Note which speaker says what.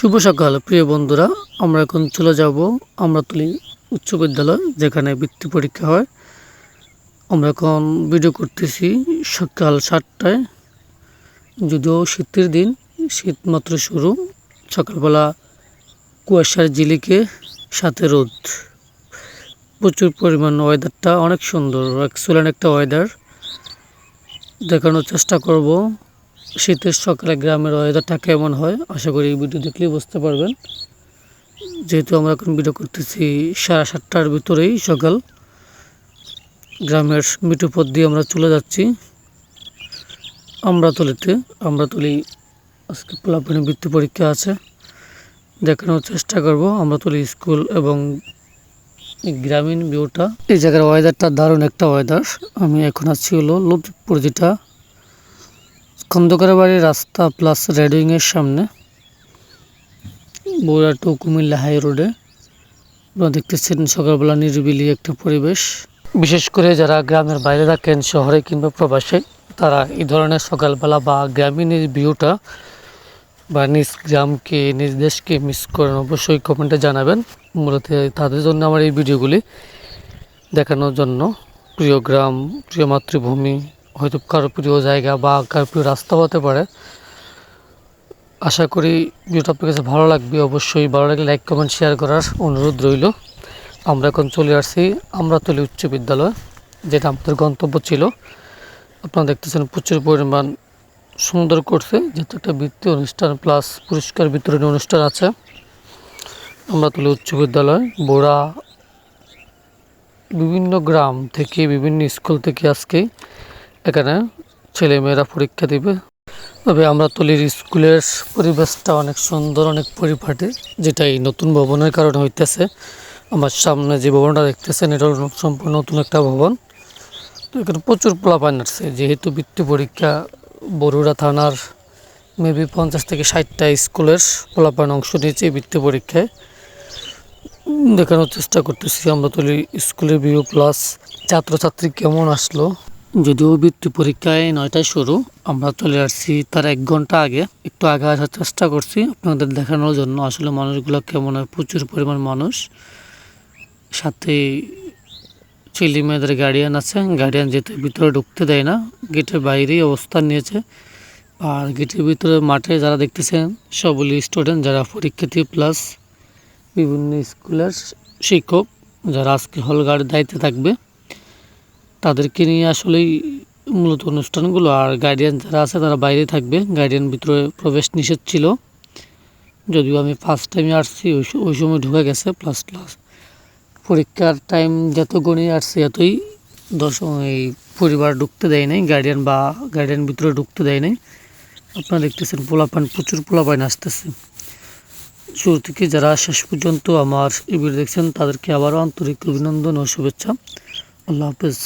Speaker 1: শুভ সকাল প্রিয় বন্ধুরা, আমরা এখন চলে যাব আমরাতলী উচ্চ বিদ্যালয়, যেখানে বৃত্তি পরীক্ষা হয়। আমরা এখন ভিডিও করতেছি সকাল 7টায়। যদিও শীতের দিন, শীত মাত্র শুরু। সকালবেলা কুয়াশার ঝিলিকে, সাথে রোদ, প্রচুর পরিমাণ। ওয়েদারটা অনেক সুন্দর, এক্সেলেন্ট একটা ওয়েদার। দেখানোর চেষ্টা করব শীতের সকালে গ্রামের ওয়েদারটা কেমন হয়। আশা করি এই ভিডিও দেখলেই বুঝতে পারবেন। যেহেতু আমরা এখন ভিডিও করতেছি 7:30টার ভিতরেই সকাল, গ্রামের মিঠু পথ দিয়ে আমরা চলে যাচ্ছি আমরাতলী। আজকে পোলাপানি বৃত্তি পরীক্ষা আছে, দেখানোর চেষ্টা করব আমরাতলী স্কুল এবং গ্রামীণ ভিউটা। এই জায়গার ওয়েদারটা দারুণ একটা ওয়েদার। আমি এখন আছি হলো লতিফপুর, যেটা খন্দকার বাড়ির রাস্তা প্লাস রেডিংয়ের সামনে, বগুড়া টু কুমিল্লা হাই রোডে। আপনারা দেখতেছেন সকালবেলা নিরিবিলি একটা পরিবেশ। বিশেষ করে যারা গ্রামের বাইরে থাকেন, শহরে কিংবা প্রবাসে, তারা এই ধরনের সকালবেলা বা গ্রামীণ ভিউটা বা নিজ গ্রামকে, নিজ দেশকে মিস করেন, অবশ্যই কমেন্টে জানাবেন। মূলত তাদের জন্য আমার এই ভিডিওগুলি দেখানোর জন্য। প্রিয় গ্রাম, প্রিয় মাতৃভূমি, হয়তো কারো প্রিয় জায়গা বা কারো প্রিয় রাস্তা হতে পারে। আশা করি ভিডিওটা আপনার কাছে ভালো লাগবে। অবশ্যই ভালো লাগলে লাইক কমেন্ট শেয়ার করার অনুরোধ রইল। আমরা এখন চলে আসছি আমরাতলী উচ্চ বিদ্যালয়, যেটা আমাদের গন্তব্য ছিল। আপনারা দেখতেছেন প্রচুর পরিমাণ সুন্দর করছে, যেহেতু একটা বৃত্তি অনুষ্ঠান প্লাস পুরস্কার বিতরণী অনুষ্ঠান আছে। আমরাতলী উচ্চ বিদ্যালয় বোড়া বিভিন্ন গ্রাম থেকে, বিভিন্ন স্কুল থেকে আজকে এখানে ছেলেমেয়েরা পরীক্ষা দিবে। তবে আমরাতলীর স্কুলের পরিবেশটা অনেক সুন্দর, অনেক পরিপাটি, যেটা এই নতুন ভবনের কারণে হইতেছে। আমার সামনে যে ভবনটা দেখতেছেন, এটা সম্পূর্ণ নতুন একটা ভবন। তো এখানে প্রচুর পোলাপান আসছে, যেহেতু বৃত্তি পরীক্ষা। বরুড়া থানার মেবি 50 থেকে 60টা স্কুলের পোলাপান অংশ নিয়েছে বৃত্তি পরীক্ষায়। দেখানোর চেষ্টা করতেছি আমরাতলী স্কুলের ভিউ প্লাস ছাত্রছাত্রী কেমন আসলো। যদিও বৃত্তি পরীক্ষায় 9টায় শুরু, আমরা চলে আসছি তার 1 ঘন্টা আগে। একটু আগে আসার চেষ্টা করছি আপনাদের দেখানোর জন্য আসলে মানুষগুলো কেমন হয়। প্রচুর পরিমাণ মানুষ, সাথে ছেলে মেয়েদের গার্ডিয়ান আছে। গার্ডিয়ান যেতে ভিতরে ঢুকতে দেয় না, গেটের বাইরেই অবস্থান নিয়েছে। আর গেটের ভিতরে মাঠে যারা দেখতেছেন, সবগুলি স্টুডেন্ট যারা পরীক্ষার্থী প্লাস বিভিন্ন স্কুলের শিক্ষক, যারা আজকে হল গার্ডের দায়িত্বে থাকবে, তাদেরকে নিয়ে আসলেই মূলত অনুষ্ঠানগুলো। আর গার্ডিয়ান যারা আছে তারা বাইরে থাকবে, গার্ডিয়ান ভিতরে প্রবেশ নিষেধ ছিল। যদিও আমি ফার্স্ট টাইমে আসছি, ওই সময় ঢুকে গেছে। প্লাস পরীক্ষার টাইম যত গণিয়ে আসছে, এতই এই পরিবার ঢুকতে দেয় নাই, গার্ডিয়ান ভিতরে ঢুকতে দেয় নাই। আপনারা দেখতেছেন প্রচুর পোলাপান আসতেছে। শুরু থেকে যারা শেষ পর্যন্ত আমার এই ভিডিও দেখছেন, তাদেরকে আবারও আন্তরিক অভিনন্দন ও শুভেচ্ছা। আল্লাহ হাফেজ।